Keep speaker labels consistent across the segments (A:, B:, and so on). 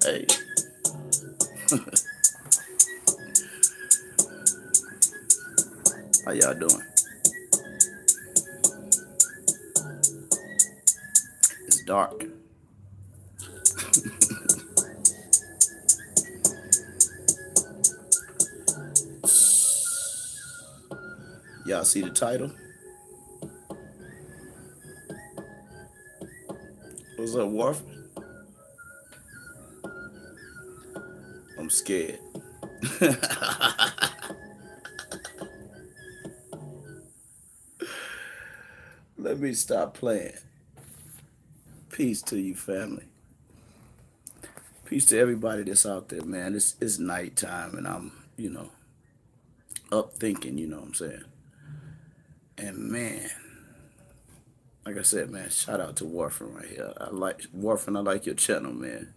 A: Hey. How y'all doing? It's dark. Y'all see the title? What's up, Warf? I'm scared. Let me stop playing. Peace to you, family. Peace to everybody that's out there, man. It's nighttime and I'm, up thinking, you know what I'm saying? And man, like I said, man, shout out to Warfin right here. I like Warfin, I like your channel, man.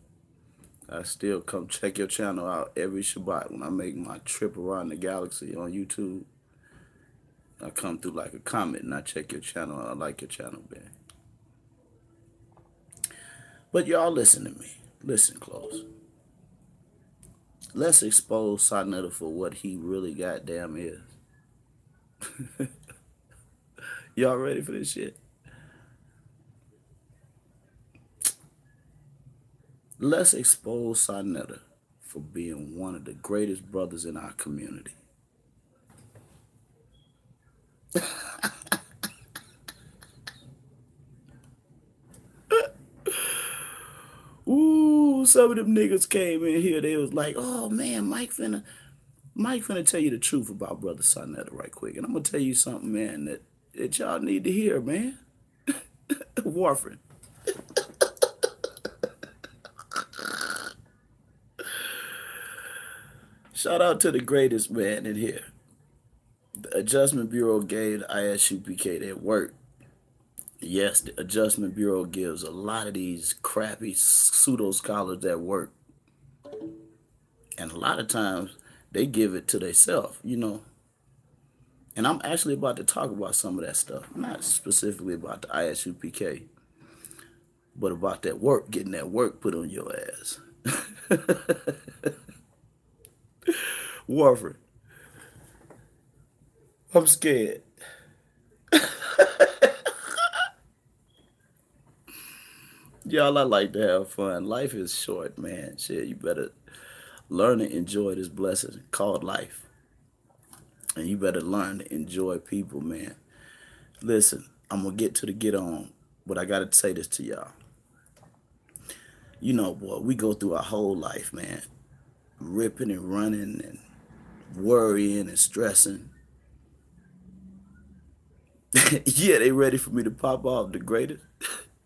A: I still come check your channel out every Shabbat when I make my trip around the galaxy on YouTube. I come through like a comment and I check your channel. I like your channel, man. But y'all listen to me. Listen close. Let's expose Sa-Neter for what he really goddamn is. Y'all ready for this shit? Let's expose Sa-Neter for being one of the greatest brothers in our community. Ooh, some of them niggas came in here. They was like, oh man, Mike finna tell you the truth about brother Sa-Neter right quick. And I'm gonna tell you something, man, that y'all need to hear, man. Warfare. Shout out to the greatest man in here. The Adjustment Bureau gave the ISUPK their work. Yes, the Adjustment Bureau gives a lot of these crappy pseudo scholars that work. And a lot of times they give it to themselves, And I'm actually about to talk about some of that stuff. Not specifically about the ISUPK, but about that work, getting that work put on your ass. Warfare. I'm scared. Y'all, I like to have fun. Life is short, man. Shit, you better learn to enjoy this blessing called life. And you better learn to enjoy people, man. Listen, I'm going to get to the get on, but I got to say this to y'all. Boy, we go through our whole life, man, ripping and running and worrying and stressing. Yeah, they ready for me to pop off the greatest.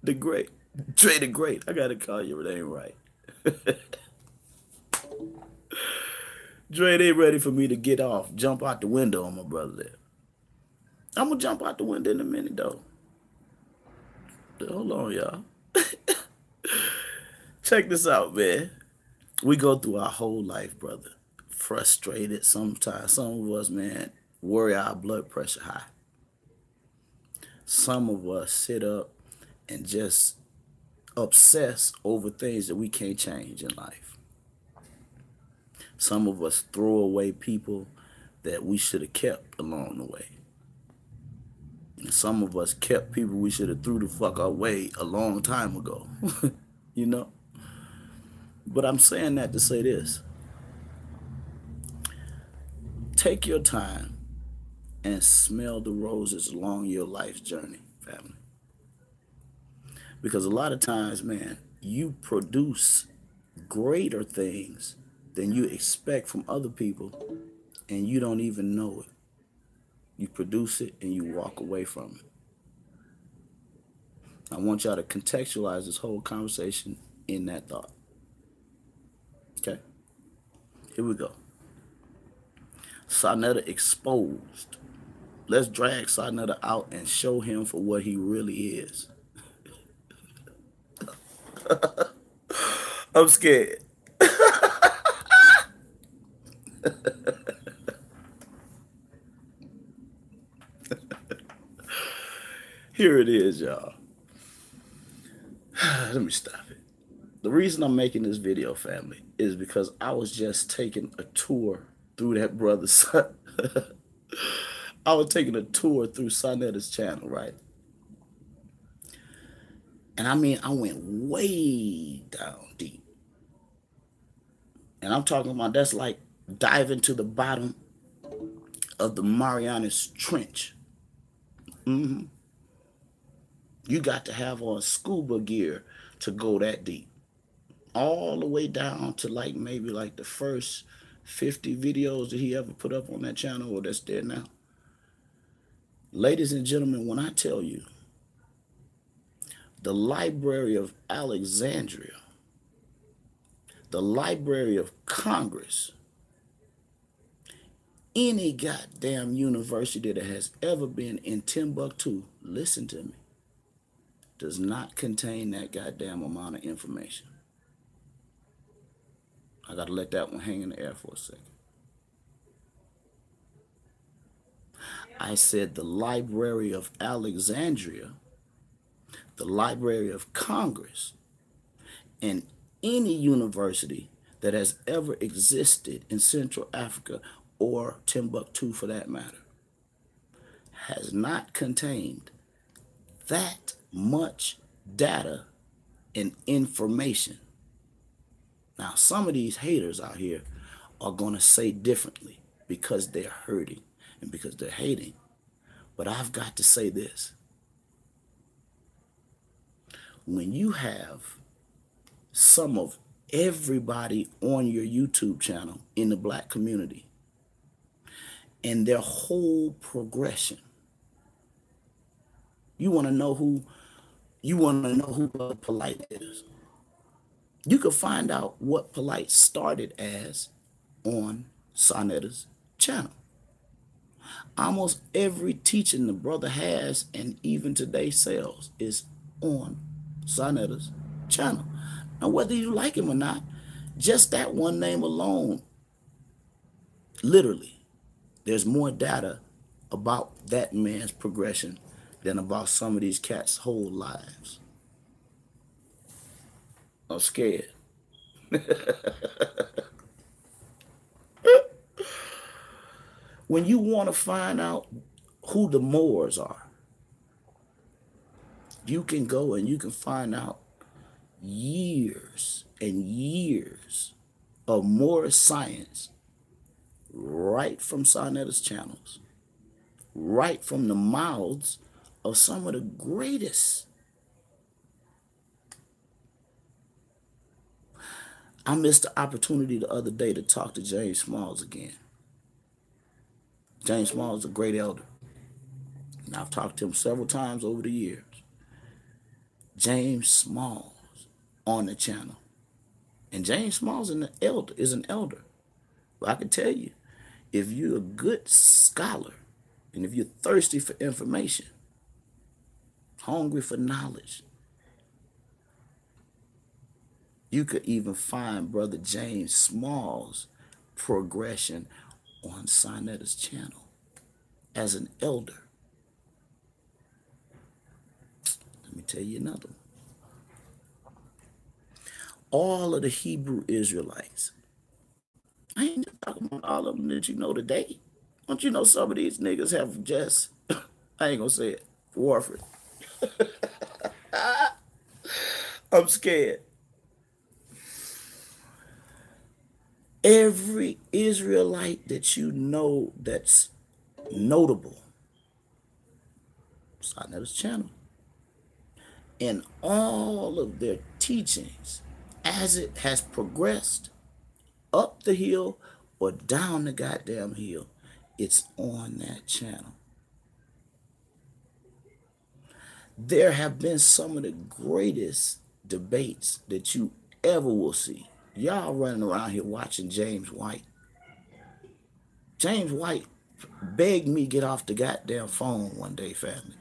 A: The great. Dre the Great. I got to call you, but it ain't right. Dre, they ready for me to get off, jump out the window on my brother there. I'm going to jump out the window in a minute, though. Hold on, y'all. Check this out, man. We go through our whole life, brother. Frustrated sometimes. Some of us, man, worry our blood pressure high. Some of us sit up and just obsess over things that we can't change in life. Some of us throw away people that we should have kept along the way. And some of us kept people we should have threw the fuck away a long time ago. But I'm saying that to say this. Take your time and smell the roses along your life's journey, family. Because a lot of times, man, you produce greater things than you expect from other people, and you don't even know it. You produce it and you walk away from it. I want y'all to contextualize this whole conversation in that thought. Okay? Here we go. Sa-Neter exposed. Let's drag Sa-Neter out and show him for what he really is. I'm scared. Here it is, y'all. Let me stop it. The reason I'm making this video, family, is because I was just taking a tour through that brother's son. I was taking a tour through Sonetta's channel, right? And I mean, I went way down deep. And I'm talking about that's like diving to the bottom of the Marianas Trench. You got to have on scuba gear to go that deep. All the way down to like maybe like the first 50 videos that he ever put up on that channel, or that's there now. Ladies and gentlemen, when I tell you the Library of Alexandria, the Library of Congress, any goddamn university that has ever been in Timbuktu, listen to me, does not contain that goddamn amount of information. I got to let that one hang in the air for a second. I said the Library of Alexandria, the Library of Congress, and any university that has ever existed in Central Africa or Timbuktu for that matter has not contained that much data and information. Now, some of these haters out here are going to say differently because they're hurting and because they're hating. But I've got to say this. When you have some of everybody on your YouTube channel in the black community and their whole progression, you want to know who Brother Polite is. You can find out what Polite started as on Sonetta's channel. Almost every teaching the brother has and even today sells is on Sonetta's channel. Now, whether you like him or not, just that one name alone, literally, there's more data about that man's progression than about some of these cats' whole lives. I'm scared. When you want to find out who the Moors are, you can go and you can find out years and years of Moor science right from Sonetta's channels, right from the mouths of some of the greatest. I missed the opportunity the other day to talk to James Smalls again. James Smalls is a great elder, and I've talked to him several times over the years. James Smalls on the channel. And James Smalls is an elder. But I can tell you, if you're a good scholar, and if you're thirsty for information, hungry for knowledge, you could even find Brother James Smalls' progression on Sonetta's channel as an elder. Let me tell you another one. All of the Hebrew Israelites, I ain't just talking about all of them that you know today. Don't you know some of these niggas have just, I ain't gonna say it, Warford. I'm scared. Every Israelite that you know that's notable, Sonetta's channel, and all of their teachings as it has progressed up the hill or down the goddamn hill, it's on that channel. There have been some of the greatest debates that you ever will see. Y'all running around here watching James White. James White begged me get off the goddamn phone one day, family.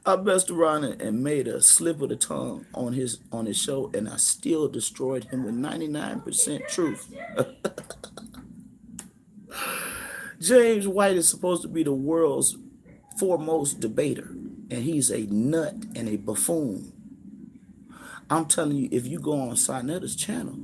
A: I messed around and made a slip of the tongue on his show, and I still destroyed him with 99% truth. James White is supposed to be the world's foremost debater, and he's a nut and a buffoon. I'm telling you, if you go on Sonetta's channel,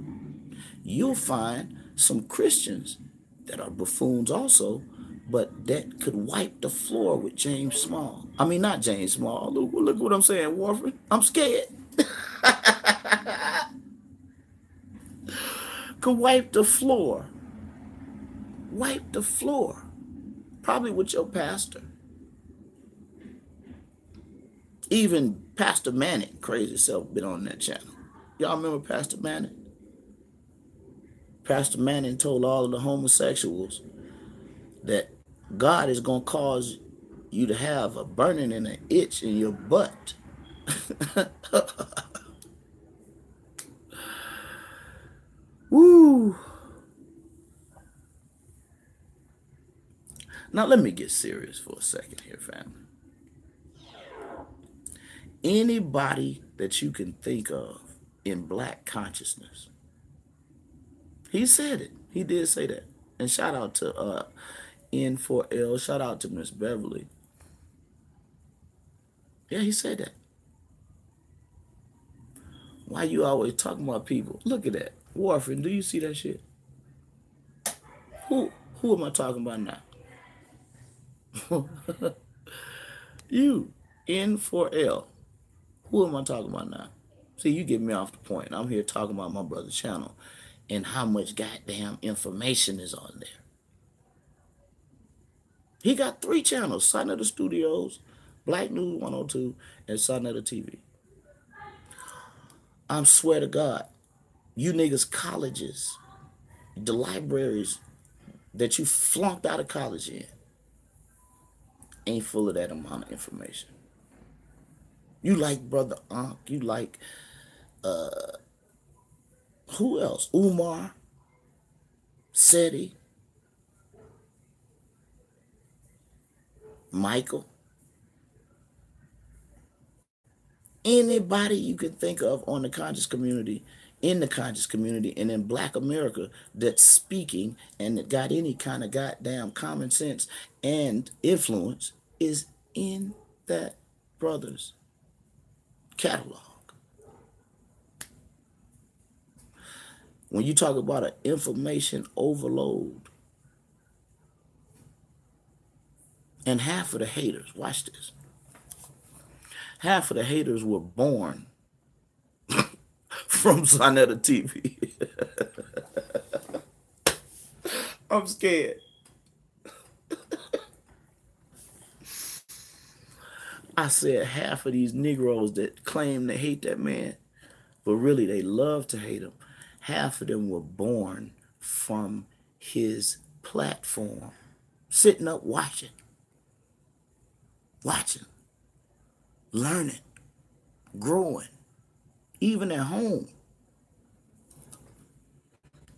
A: you'll find some Christians that are buffoons also, but that could wipe the floor with James Small. I mean, not James Small. Look what I'm saying, Warford. I'm scared. Could wipe the floor. Wipe the floor. Probably with your pastor. Even Pastor Manning, crazy self, been on that channel. Y'all remember Pastor Manning? Pastor Manning told all of the homosexuals that God is going to cause you to have a burning and an itch in your butt. Woo. Now let me get serious for a second here, family. Anybody that you can think of in black consciousness, he said it. He did say that. And shout out to N4L. Shout out to Miss Beverly. Yeah, he said that. Why you always talking about people? Look at that. Warfare, do you see that shit? Who am I talking about now? You, N4L. Who am I talking about now? See, you get me off the point. I'm here talking about my brother's channel and how much goddamn information is on there. He got 3 channels: Sonetta Studios, Black News 102, and Sonetta TV. I swear to God, you niggas colleges, the libraries that you flunked out of college in, ain't full of that amount of information. You like Brother Ankh, you like, who else? Umar, Seti, Michael. Anybody you can think of on the conscious community, in the conscious community, and in Black America that's speaking and that got any kind of goddamn common sense and influence is in that brother's catalog. When you talk about an information overload, and half of the haters, watch this, half of the haters were born from Sonetta TV. I'm scared. I said half of these Negroes that claim they hate that man, but really they love to hate him, half of them were born from his platform, sitting up watching, learning, growing, even at home.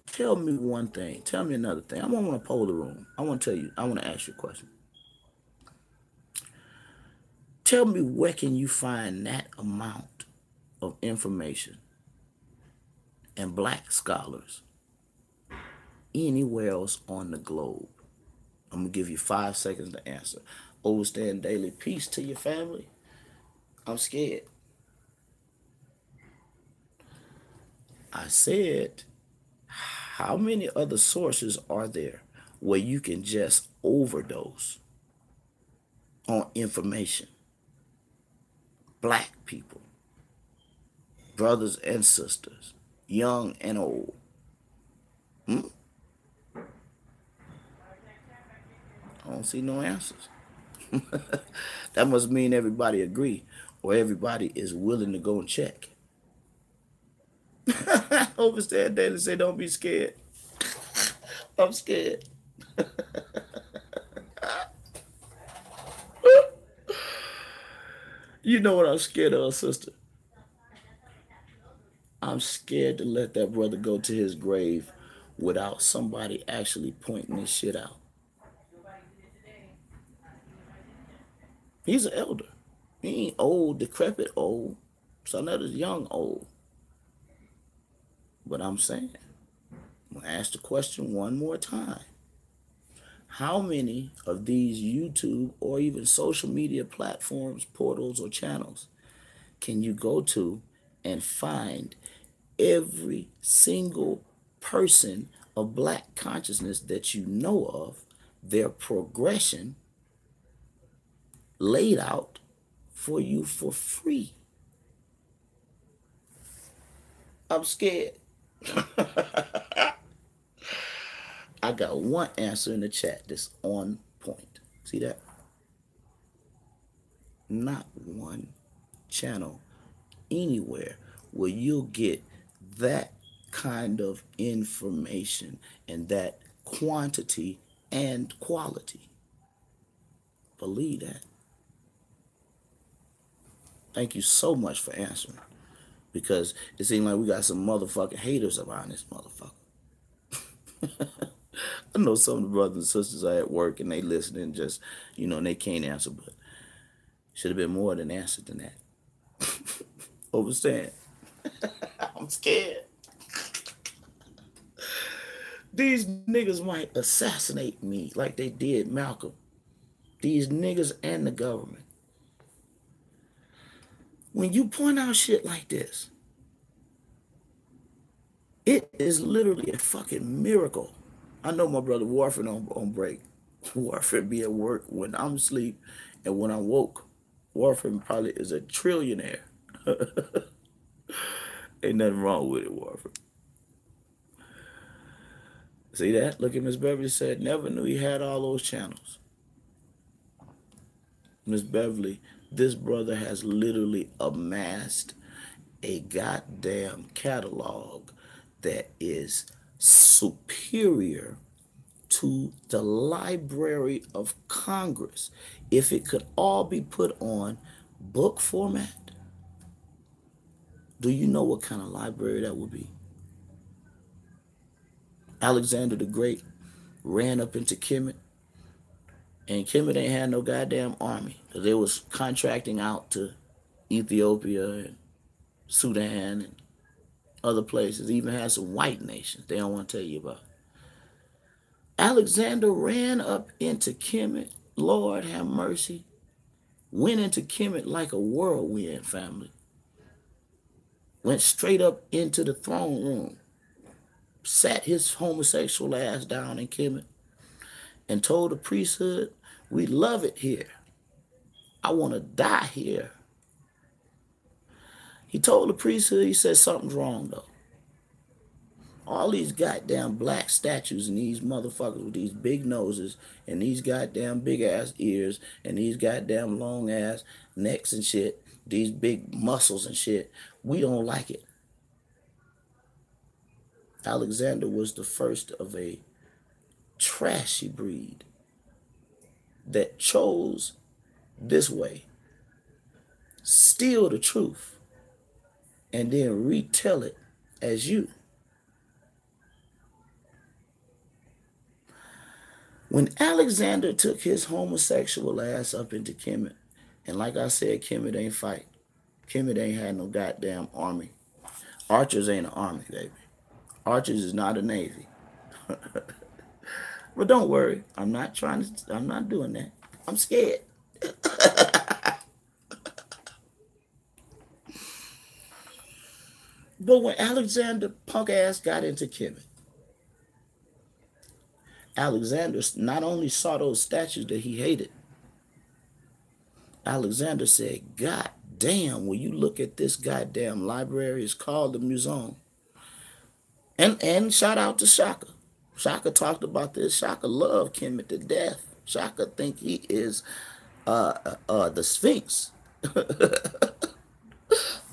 A: Tell me one thing. Tell me another thing. I don't want to poll the room. I want to tell you. I want to ask you a question. Tell me, where can you find that amount of information and Black scholars anywhere else on the globe? I'm going to give you 5 seconds to answer. Overstand Daily, peace to your family. I'm scared. I said, how many other sources are there where you can just overdose on information? Black people, brothers and sisters, young and old. I don't see no answers. That must mean everybody agree, or everybody is willing to go and check. Overstand Daily say, don't be scared. I'm scared. You know what I'm scared of, sister? I'm scared to let that brother go to his grave without somebody actually pointing this shit out. He's an elder. He ain't old, decrepit old. Sonetta's young old. But I'm saying, I'm going to ask the question one more time. How many of these YouTube or even social media platforms, portals, or channels can you go to and find every single person of black consciousness that you know of, their progression laid out for you for free. I'm scared. I got one answer in the chat that's on point. See that? Not one channel anywhere where you'll get that kind of information and that quantity and quality. Believe that. Thank you so much for answering, because it seems like we got some motherfucking haters around this motherfucker. I know some of the brothers and sisters are at work and they listening, just, and they can't answer, but should have been more than answered than that. Understand? I'm scared. These niggas might assassinate me like they did Malcolm. These niggas and the government. When you point out shit like this, it is literally a fucking miracle. I know my brother Warford on break. Warford be at work when I'm asleep, and when I'm woke, Warford probably is a trillionaire. Ain't nothing wrong with it, Warford. See that? Look at Miss Beverly said, never knew he had all those channels. Miss Beverly, this brother has literally amassed a goddamn catalog that is superior to the Library of Congress. If it could all be put on book format, do you know what kind of library that would be? Alexander the Great ran up into Kemet, and Kemet ain't had no goddamn army. They was contracting out to Ethiopia and Sudan and other places. Even had some white nations they don't want to tell you about. Alexander ran up into Kemet, Lord have mercy, went into Kemet like a whirlwind, family. Went straight up into the throne room, sat his homosexual ass down in Kemet, and told the priesthood, we love it here. I want to die here. He told the priesthood, he said, something's wrong though. All these goddamn black statues and these motherfuckers with these big noses and these goddamn big ass ears and these goddamn long ass necks and shit, these big muscles and shit, we don't like it. Alexander was the first of a trashy breed that chose this way, steal the truth, and then retell it as you. When Alexander took his homosexual ass up into Kemet, and like I said, Kemet ain't fight. Kemet ain't had no goddamn army. Archers ain't an army, baby. Archers is not a navy. But don't worry, I'm not doing that. I'm scared. But when Alexander punk ass got into Kemet, Alexander not only saw those statues that he hated, Alexander said, God damn, when you look at this goddamn library, it's called the Museum. And shout out to Shaka. Shaka talked about this. Shaka loved Kemet to death. Shaka think he is the Sphinx.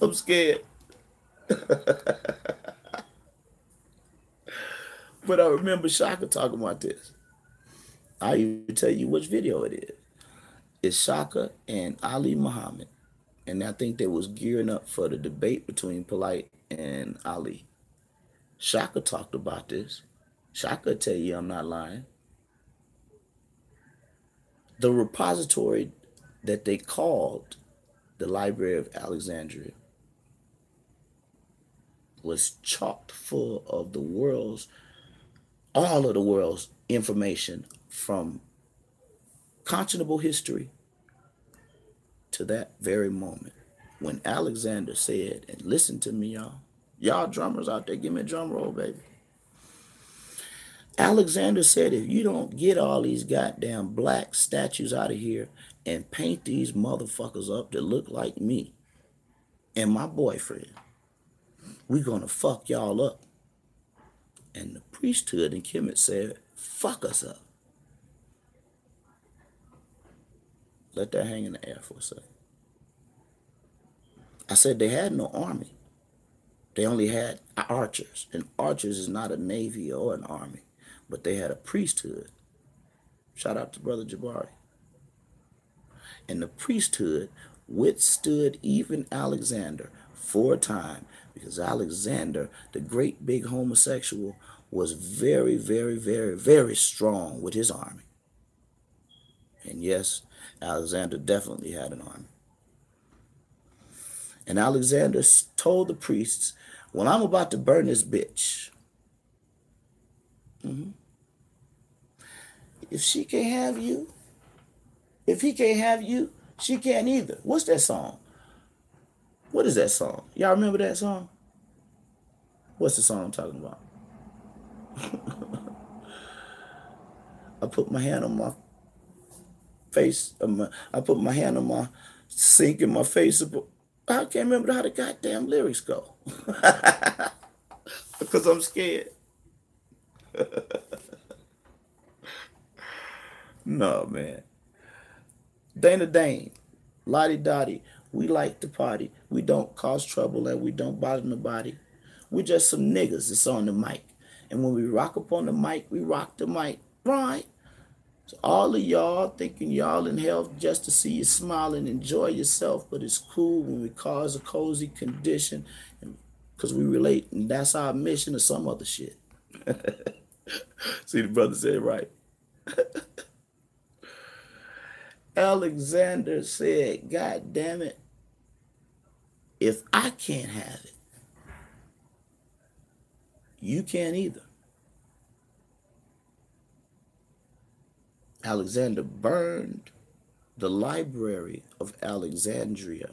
A: I'm scared. But I remember Shaka talking about this. I'll even tell you which video it is. It's Shaka and Ali Muhammad. And I think they was gearing up for the debate between Polite and Ali. Shaka talked about this. Shaka tell you I'm not lying. The repository that they called the Library of Alexandria was chock full of all of the world's information from conscionable history to that very moment. when Alexander said, and listen to me, y'all. Y'all drummers out there, give me a drum roll, baby. Alexander said, if you don't get all these goddamn black statues out of here and paint these motherfuckers up that look like me and my boyfriend, we're going to fuck y'all up. And the priesthood in Kemet said, fuck us up. Let that hang in the air for a second. I said they had no army. They only had archers. And archers is not a navy or an army. But they had a priesthood. Shout out to Brother Jabari. And the priesthood withstood even Alexander for a time, because Alexander, the great big homosexual, was very, very, very, very strong with his army. And yes, Alexander definitely had an army. And Alexander told the priests, well, I'm about to burn this bitch. If she can't have you, if he can't have you, she can't either. What's that song? What is that song? Y'all remember that song? What's the song I'm talking about? I put my hand on my face. I put my hand on my sink in my face. I can't remember how the goddamn lyrics go. Because I'm scared. No, man. Dana Dane, Lottie Dottie, we like to party. We don't cause trouble and we don't bother nobody. We're just some niggas that's on the mic. And when we rock up on the mic, we rock the mic, right? So all of y'all thinking y'all in hell just to see you smile and enjoy yourself, but it's cool when we cause a cozy condition because we relate, and that's our mission or some other shit. See, the brother said right. Alexander said, God damn it, if I can't have it, you can't either. Alexander burned the library of Alexandria.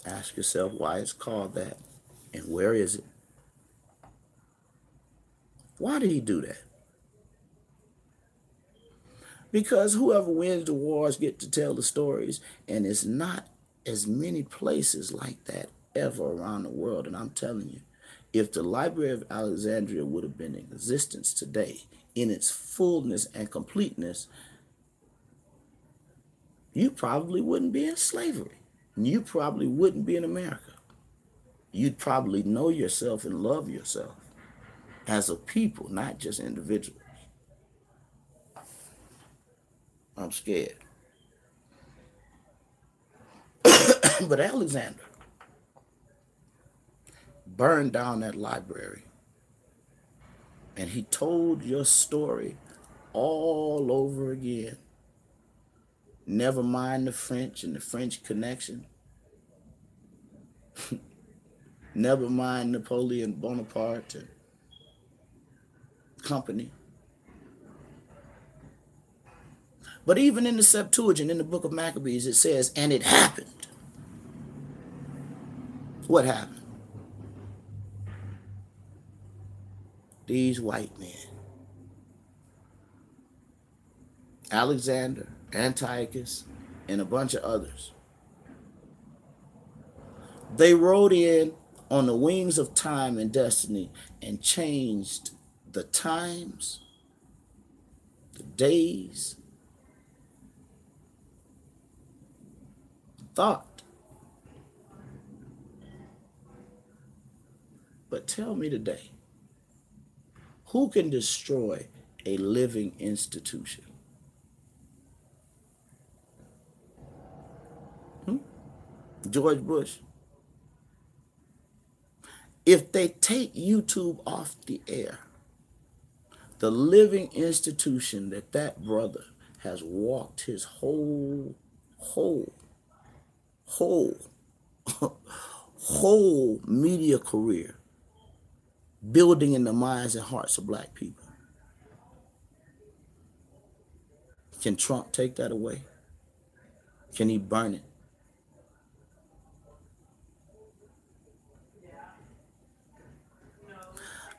A: Ask yourself why it's called that and where is it? Why did he do that? Because whoever wins the wars get to tell the stories, and it's not as many places like that ever around the world. And I'm telling you, if the Library of Alexandria would have been in existence today in its fullness and completeness, you probably wouldn't be in slavery. You probably wouldn't be in America. You'd probably know yourself and love yourself as a people, not just individuals. I'm scared. But Alexander burned down that library, and he told your story all over again. Never mind the French and the French connection. Never mind Napoleon Bonaparte and company. But even in the Septuagint, in the book of Maccabees, it says, and it happened. What happened? These white men, Alexander, Antiochus, and a bunch of others, they rode in on the wings of time and destiny and changed the times, the days, thought. But tell me today, who can destroy a living institution? George Bush. If they take YouTube off the air, the living institution that brother has walked his whole media career building in the minds and hearts of black people. Can Trump take that away? Can he burn it?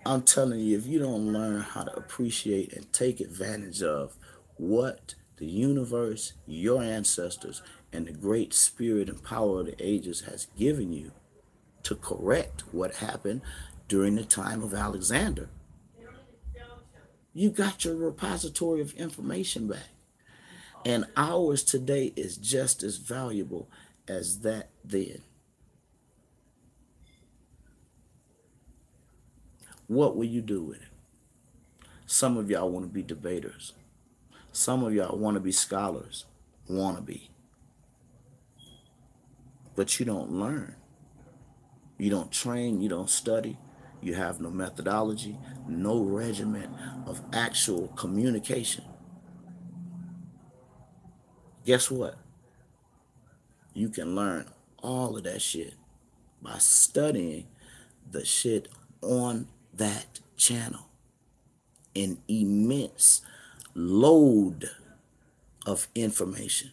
A: I'm telling you, if you don't learn how to appreciate and take advantage of what the universe, your ancestors, and the great spirit and power of the ages has given you to correct what happened during the time of Alexander, you got your repository of information back. And ours today is just as valuable as that then. What will you do with it? Some of y'all want to be debaters. Some of y'all want to be scholars. Want to be. But you don't learn. You don't train. You don't study. You have no methodology, no regimen of actual communication. Guess what? You can learn all of that shit by studying the shit on that channel. An immense load of information.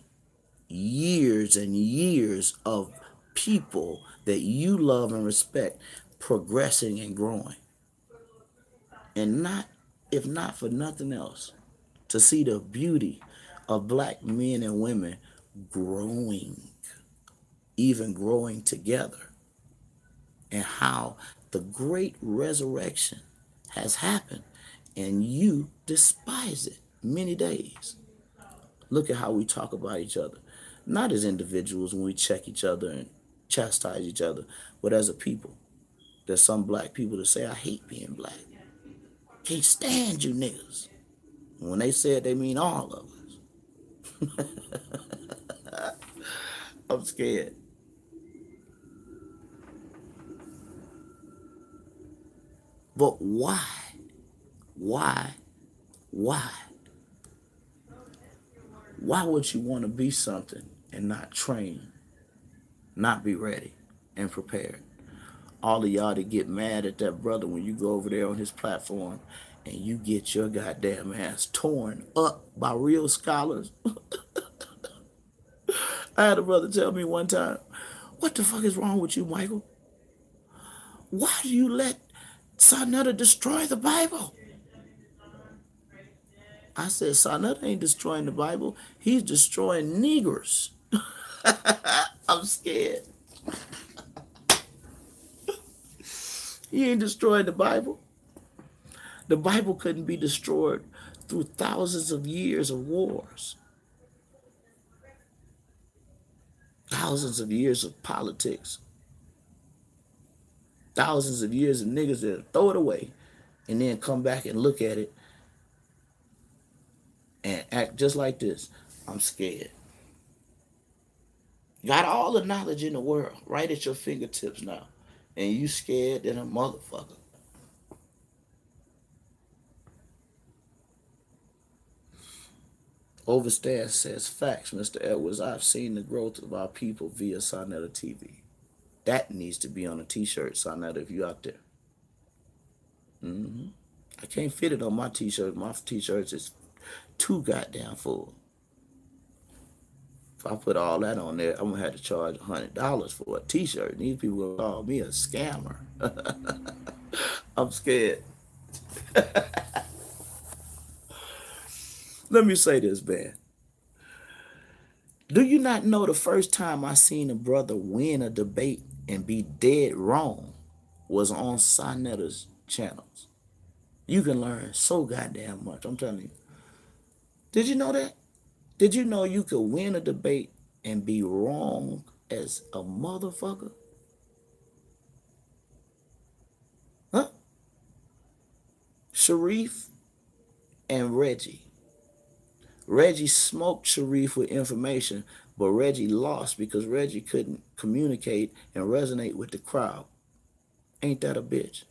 A: Years and years of people that you love and respect progressing and growing. And not, if not for nothing else, to see the beauty of black men and women growing, even growing together, and how the great resurrection has happened and you despise it many days. Look at how we talk about each other, not as individuals when we check each other and chastise each other, but as a people. There's some black people that say, I hate being black. Can't stand you niggas. When they say it, they mean all of us. I'm scared. But why? Why? Why? Why would you want to be something and not train, not be ready and prepared? All of y'all that get mad at that brother when you go over there on his platform and you get your goddamn ass torn up by real scholars. I had a brother tell me one time, what the fuck is wrong with you, Michael? Why do you let Sarnetta destroy the Bible? I said, Sarnetta ain't destroying the Bible. He's destroying niggers. I'm scared. He ain't destroying the Bible. The Bible couldn't be destroyed through thousands of years of wars. Thousands of years of politics. Thousands of years of niggas that throw it away and then come back and look at it and act just like this. I'm scared. Got all the knowledge in the world right at your fingertips now. And you scared than a motherfucker. Overstand says, facts, Mr. Edwards. I've seen the growth of our people via Sarnetta TV. That needs to be on a t-shirt, Sarnetta, if you out there. I can't fit it on my t-shirt. My t-shirts is too goddamn full. If I put all that on there, I'm gonna have to charge $100 for a t-shirt. These people gonna call me a scammer. I'm scared. Let me say this, man. Do you not know the first time I seen a brother win a debate and be dead wrong was on Sarnetta's channels? You can learn so goddamn much. I'm telling you. Did you know that? Did you know you could win a debate and be wrong as a motherfucker? Huh? Sharif and Reggie. Reggie smoked Sharif with information, but Reggie lost because Reggie couldn't communicate and resonate with the crowd. Ain't that a bitch?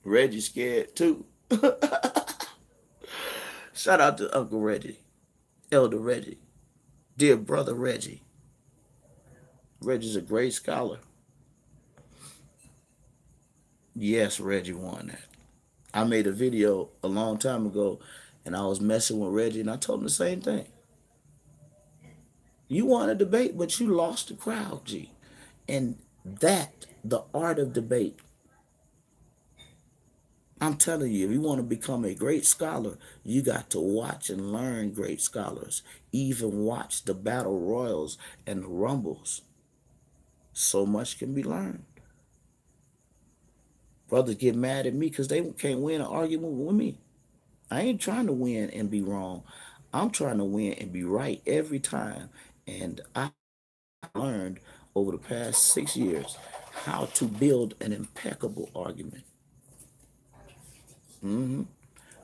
A: Reggie scared too. Shout out to Uncle Reggie, Elder Reggie, dear brother Reggie. Reggie's a great scholar. Yes, Reggie won that. I made a video a long time ago and I was messing with Reggie and I told him the same thing. You won a debate, but you lost the crowd, G. And that, the art of debate, I'm telling you, if you want to become a great scholar, you got to watch and learn great scholars. Even watch the battle royals and the rumbles. So much can be learned. Brothers get mad at me because they can't win an argument with me. I ain't trying to win and be wrong. I'm trying to win and be right every time. And I learned over the past 6 years how to build an impeccable argument.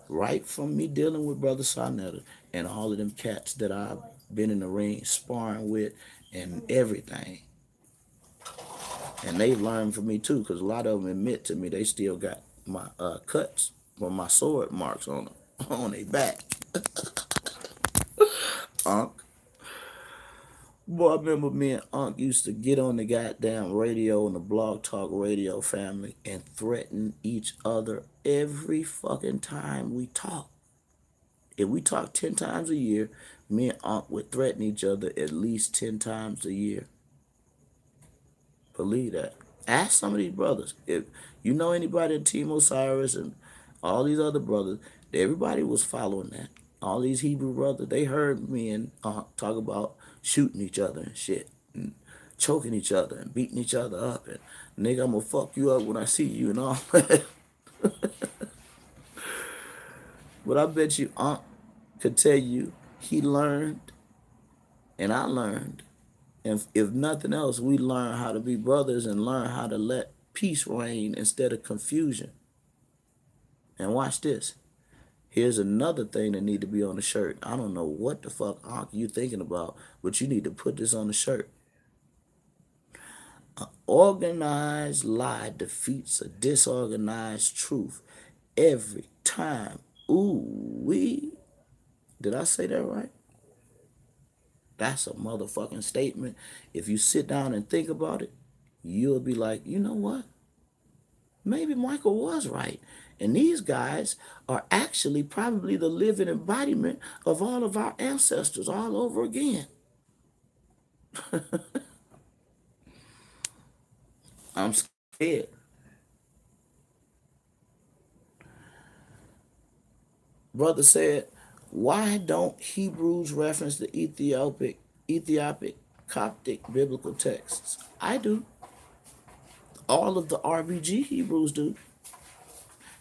A: Right from me dealing with Brother Sarnetta and all of them cats that I've been in the ring sparring with and everything. And they learned from me too, because a lot of them admit to me they still got my cuts from my sword marks on them, on their back. Unc. Boy, I remember me and Unc used to get on the goddamn radio and the Blog Talk Radio family and threaten each other every fucking time we talk. If we talk 10 times a year, me and Unc would threaten each other at least 10 times a year. Believe that. Ask some of these brothers. If you know anybody in Team Osiris and all these other brothers, everybody was following that. All these Hebrew brothers, they heard me and talk about shooting each other and shit, and choking each other and beating each other up. And nigga, I'm gonna fuck you up when I see you and all that. But I bet you Unc could tell you he learned and I learned. And if nothing else, we learn how to be brothers and learn how to let peace reign instead of confusion. And watch this. Here's another thing that need to be on the shirt. I don't know what the fuck Unc you thinking about, but you need to put this on the shirt. An organized lie defeats a disorganized truth every time. Ooh, did I say that right? That's a motherfucking statement. If you sit down and think about it, you'll be like, you know what? Maybe Michael was right. And these guys are actually probably the living embodiment of all of our ancestors all over again. I'm scared. Brother said, why don't Hebrews reference the Ethiopic Coptic biblical texts? I do. All of the RBG Hebrews do.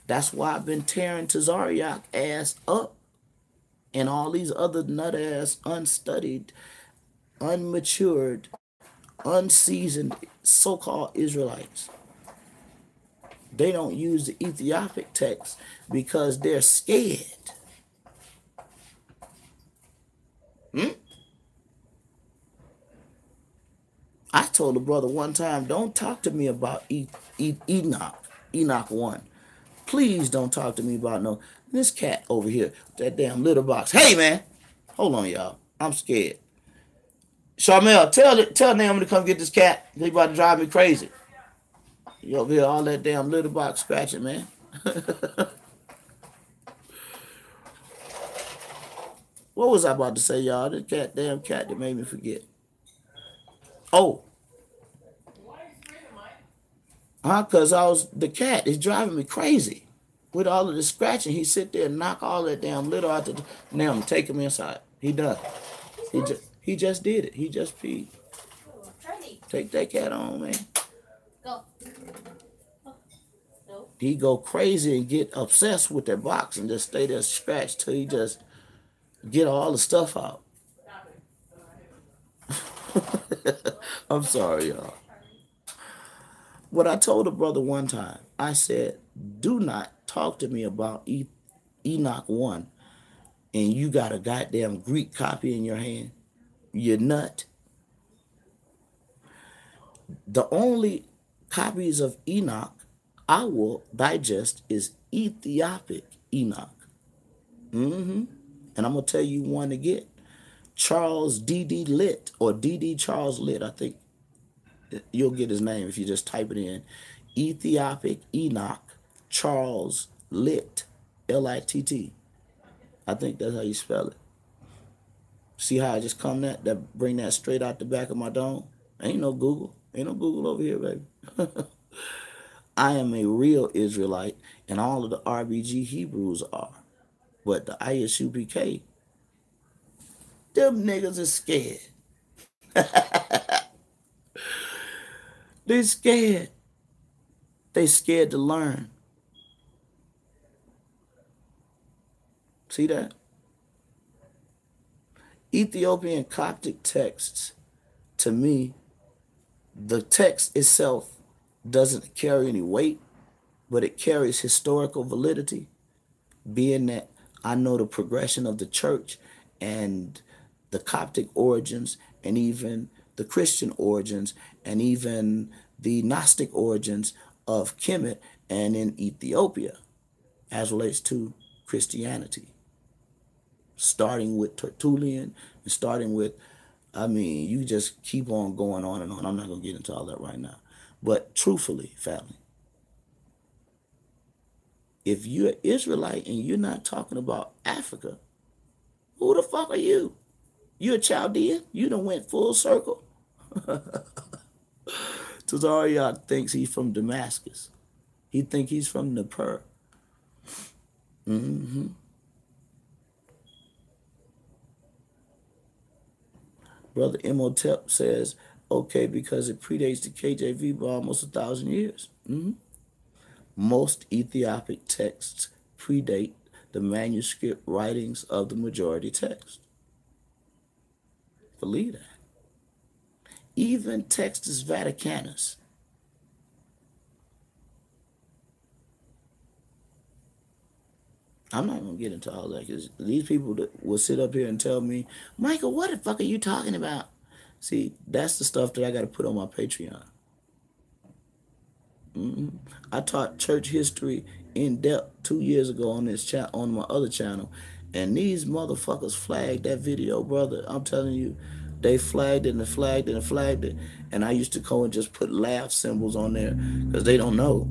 A: That's why I've been tearing Tazariak ass up and all these other nut ass, unstudied, unmatured, unseasoned so-called Israelites. They don't use the Ethiopic text because they're scared. I told a brother one time, don't talk to me about Enoch 1. Please don't talk to me about this cat over here, that damn litter box. Hey, man. Hold on, y'all. I'm scared. Sharmel, tell Naomi to come get this cat. They about to drive me crazy. You over here, all that damn litter box scratching, man. What was I about to say, y'all? This damn cat that made me forget. Oh. Because the cat is driving me crazy. With all of the scratching, he sit there and knock all that damn litter out the... Now I'm taking him inside. He done. He just did it. He just peed. Take that cat on, man. Go. No. He go crazy and get obsessed with that box and just stay there scratched till he just get all the stuff out. I'm sorry, y'all. What I told a brother one time, I said, do not talk to me about Enoch 1 and you got a goddamn Greek copy in your hand. You're nut. The only copies of Enoch I will digest is Ethiopic Enoch. And I'm going to tell you one to get. Charles D.D. Litt, or D.D. Charles Litt, I think. You'll get his name if you just type it in. Ethiopic Enoch Charles Litt, Litt. I think that's how you spell it. See how I just bring that straight out the back of my dome? Ain't no Google. Ain't no Google over here, baby. I am a real Israelite, and all of the RBG Hebrews are. But the ISUPK, them niggas is scared. They scared. They scared to learn. See that? Ethiopian Coptic texts, to me, the text itself doesn't carry any weight, but it carries historical validity, being that I know the progression of the church and the Coptic origins and even the Christian origins and even the Gnostic origins of Kemet and in Ethiopia as relates to Christianity. Starting with Tertullian and starting with, I mean, you just keep on going on and on. I'm not going to get into all that right now. But truthfully, family, if you're an Israelite and you're not talking about Africa, who the fuck are you? You a Chaldean? You done went full circle? Tazariot thinks he's from Damascus. He think he's from Nippur. Mm-hmm. Brother Imhotep says, okay, because it predates the KJV by almost 1,000 years. Mm-hmm. Most Ethiopic texts predate the manuscript writings of the majority text. Believe that. Even Textus Vaticanus. I'm not going to get into all that because these people that will sit up here and tell me, Michael, what the fuck are you talking about? See, that's the stuff that I got to put on my Patreon. I taught church history in depth 2 years ago on this on my other channel, and these motherfuckers flagged that video, brother. I'm telling you, they flagged it and flagged it and flagged it, and I used to go and just put laugh symbols on there because they don't know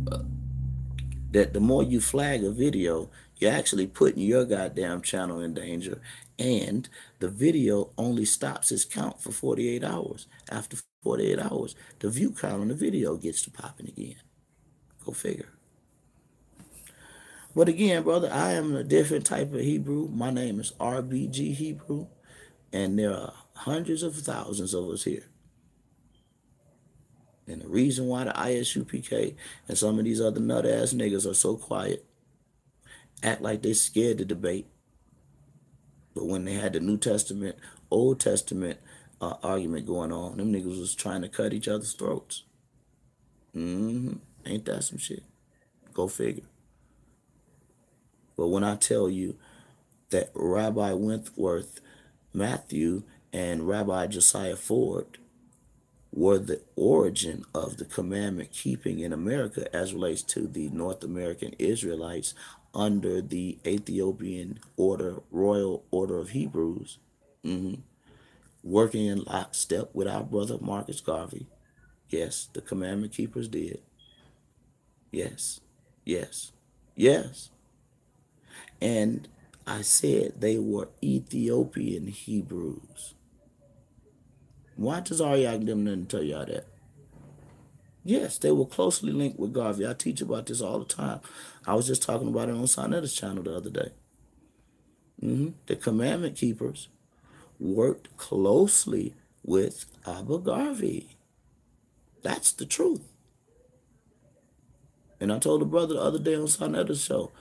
A: that the more you flag a video, you're actually putting your goddamn channel in danger, and the video only stops its count for 48 hours. After 48 hours, the view count on the video gets to popping again. Go figure. But again, brother, I am a different type of Hebrew. My name is RBG Hebrew, and there are hundreds of thousands of us here. And the reason why the ISUPK and some of these other nut-ass niggas are so quiet, act like they scared to debate. But when they had the New Testament, Old Testament argument going on, them niggas was trying to cut each other's throats. Ain't that some shit? Go figure. But when I tell you that Rabbi Wentworth Matthew and Rabbi Josiah Ford were the origin of the commandment keeping in America as relates to the North American Israelites under the Ethiopian order, Royal Order of Hebrews, working in lockstep with our brother Marcus Garvey. Yes, the commandment keepers did. Yes, yes, yes. And I said they were Ethiopian Hebrews. Why does Ariak them didn't tell y'all that? Yes, they were closely linked with Garvey. I teach about this all the time. I was just talking about it on Sonetta's channel the other day. The commandment keepers worked closely with Abba Garvey. That's the truth. And I told the brother the other day on Sonetta's show,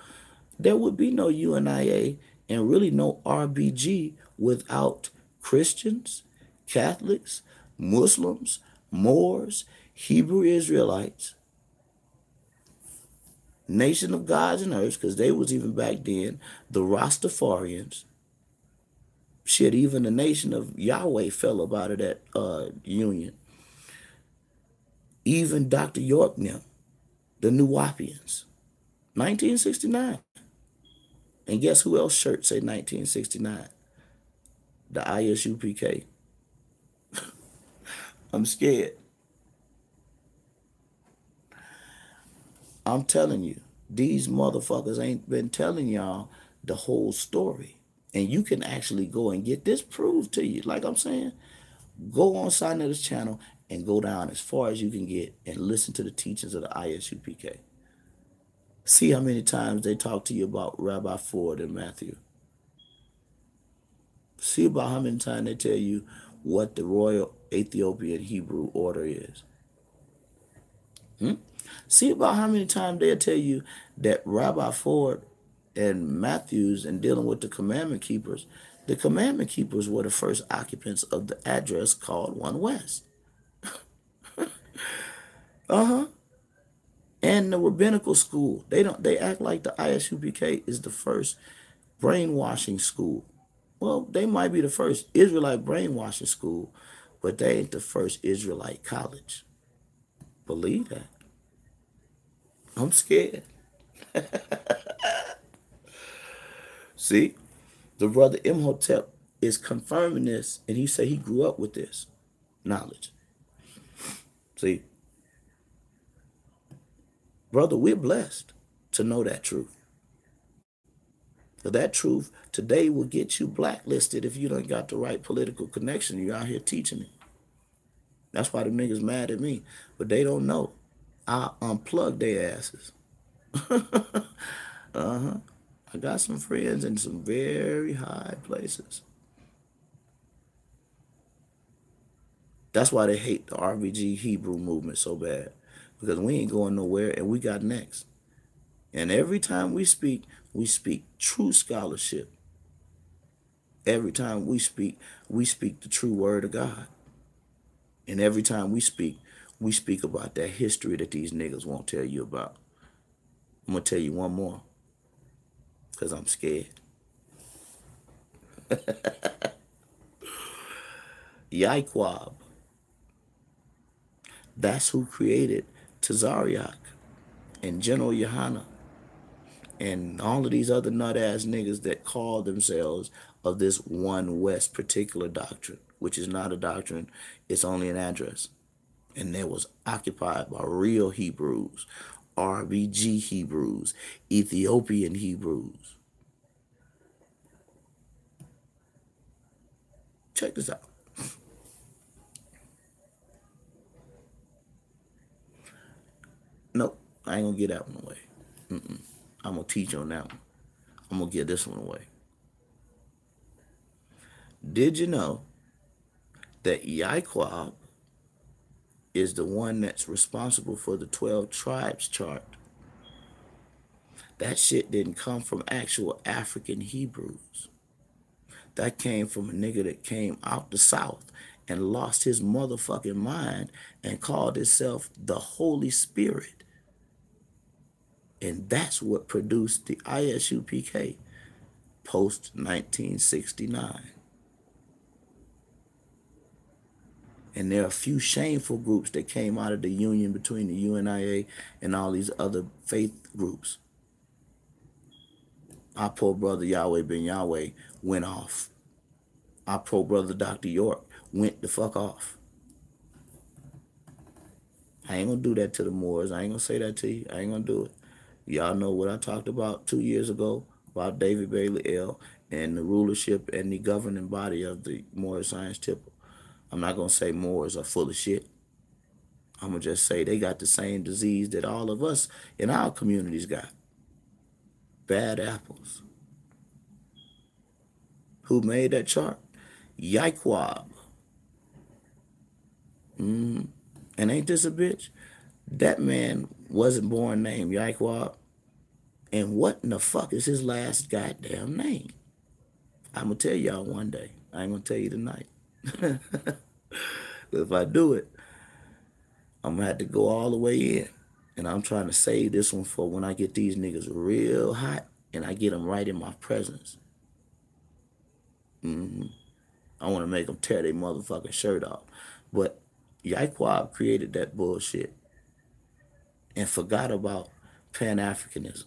A: there would be no UNIA and really no RBG without Christians, Catholics, Muslims, Moors, Hebrew Israelites, Nation of Gods and Earths, because they was even back then, the Rastafarians. Shit, even the Nation of Yahweh fell about it at Union. Even Dr. York now, the Nuwapians. 1969. And guess who else shirt say 1969? The ISUPK. I'm scared. I'm telling you, these motherfuckers ain't been telling y'all the whole story. And you can actually go and get this proved to you. Like I'm saying, go on Sonetta's channel and go down as far as you can get and listen to the teachings of the ISUPK. See how many times they talk to you about Rabbi Ford and Matthew. See about how many times they tell you what the Royal Ethiopian Hebrew Order is. See about how many times they'll tell you that Rabbi Ford and Matthews and dealing with the commandment keepers, the commandment keepers were the first occupants of the address called One West. And the rabbinical school. They act like the ISUPK is the first brainwashing school. Well, they might be the first Israelite brainwashing school, but they ain't the first Israelite college. Believe that. I'm scared. See, the brother Imhotep is confirming this, and he said he grew up with this knowledge. See, brother, we're blessed to know that truth. But that truth today will get you blacklisted if you don't got the right political connection. You're out here teaching it. That's why the niggas mad at me. But they don't know. I unplug their asses. I got some friends in some very high places. That's why they hate the RBG Hebrew movement so bad. Because we ain't going nowhere and we got next. And every time we speak true scholarship. Every time we speak the true word of God. And every time we speak about that history that these niggas won't tell you about. I'm going to tell you one more. Because I'm scared. Yaikwab. That's who created Tazariak and General Yohana and all of these other nut-ass niggas that call themselves of this One West particular doctrine, which is not a doctrine, it's only an address. And that was occupied by real Hebrews, RBG Hebrews, Ethiopian Hebrews. Check this out. Nope, I ain't gonna get that one away. I'm gonna teach on that one. I'm gonna get this one away. Did you know that Yaikwab is the one that's responsible for the 12 tribes chart? That shit didn't come from actual African Hebrews. That came from a nigga that came out the South and lost his motherfucking mind and called himself the Holy Spirit. And that's what produced the ISUPK post 1969. And there are a few shameful groups that came out of the union between the UNIA and all these other faith groups. Our poor brother Yahweh Ben Yahweh went off. Our poor brother Dr. York went the fuck off. I ain't gonna do that to the Moors. I ain't gonna say that to you. I ain't gonna do it. Y'all know what I talked about 2 years ago about David Bailey L. and the rulership and the governing body of the Moorish Science Temple. I'm not going to say Moors are full of shit. I'm going to just say they got the same disease that all of us in our communities got. Bad apples. Who made that chart? Yaikwab. And ain't this a bitch? That man wasn't born named Yaikwab. And what in the fuck is his last goddamn name? I'm going to tell y'all one day. I ain't going to tell you tonight. But if I do it, I'm going to have to go all the way in. And I'm trying to save this one for when I get these niggas real hot and I get them right in my presence. I want to make them tear their motherfucking shirt off. But Yaikwab created that bullshit and forgot about Pan-Africanism.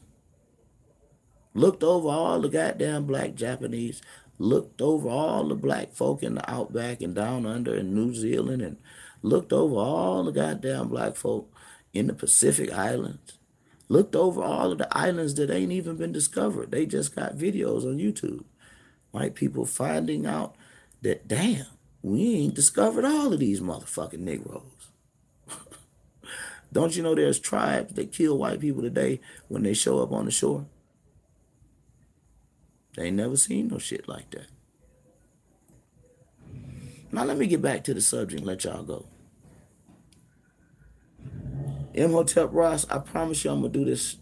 A: Looked over all the goddamn black Japanese, looked over all the black folk in the outback and down under in New Zealand, and looked over all the goddamn black folk in the Pacific Islands. Looked over all of the islands that ain't even been discovered. They just got videos on YouTube. White people finding out that, damn, We ain't discovered all of these motherfucking Negroes. Don't you know there's tribes that kill white people today when they show up on the shore? They ain't never seen no shit like that. Now let me get back to the subject and let y'all go. Imhotep Ross, I promise you I'm gonna do this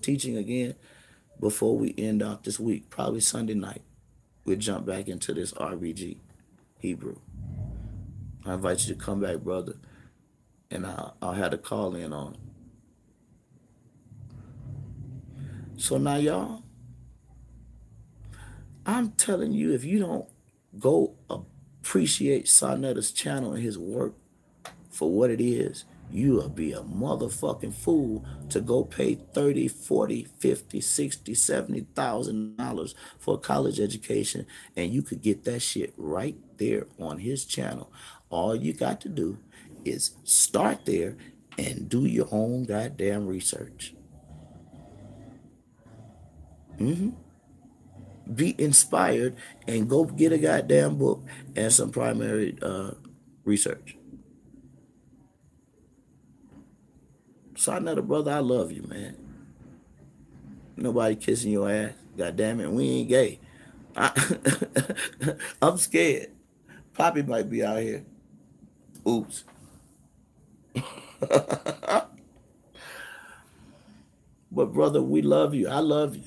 A: teaching again before we end out this week, probably Sunday night. We'll jump back into this RBG Hebrew. I invite you to come back, brother, and I'll have to call in on it. So now, y'all, I'm telling you, if you don't go appreciate Sa Neter's channel and his work for what it is, you'll be a motherfucking fool to go pay $30, $40, $50, $60, $70,000 for a college education, and you could get that shit right there on his channel. All you got to do is start there and do your own goddamn research. Be inspired and go get a goddamn book and some primary research. Sa Neter, brother, I love you, man. Nobody kissing your ass. God damn it, we ain't gay. I'm scared. Poppy might be out here. Oops. But brother, we love you. I love you.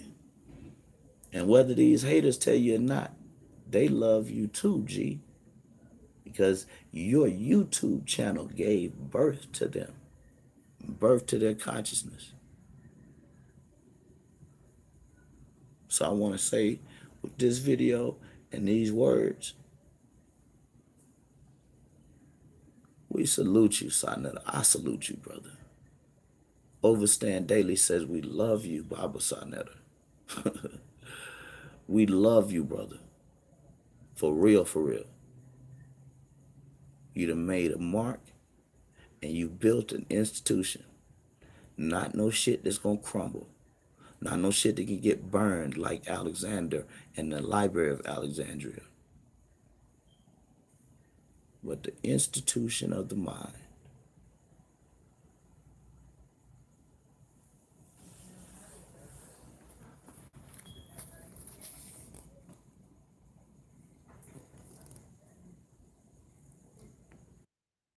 A: And whether these haters tell you or not, they love you too, G. Because your YouTube channel gave birth to them. Birth to their consciousness. So I want to say with this video and these words, we salute you, Sa Neter. I salute you, brother. Overstand Daily says we love you, Baba Sa Neter. We love you, brother. For real, for real. You done made a mark and you built an institution. Not no shit that's gonna crumble. Not no shit that can get burned like Alexander and the Library of Alexandria. But the institution of the mind.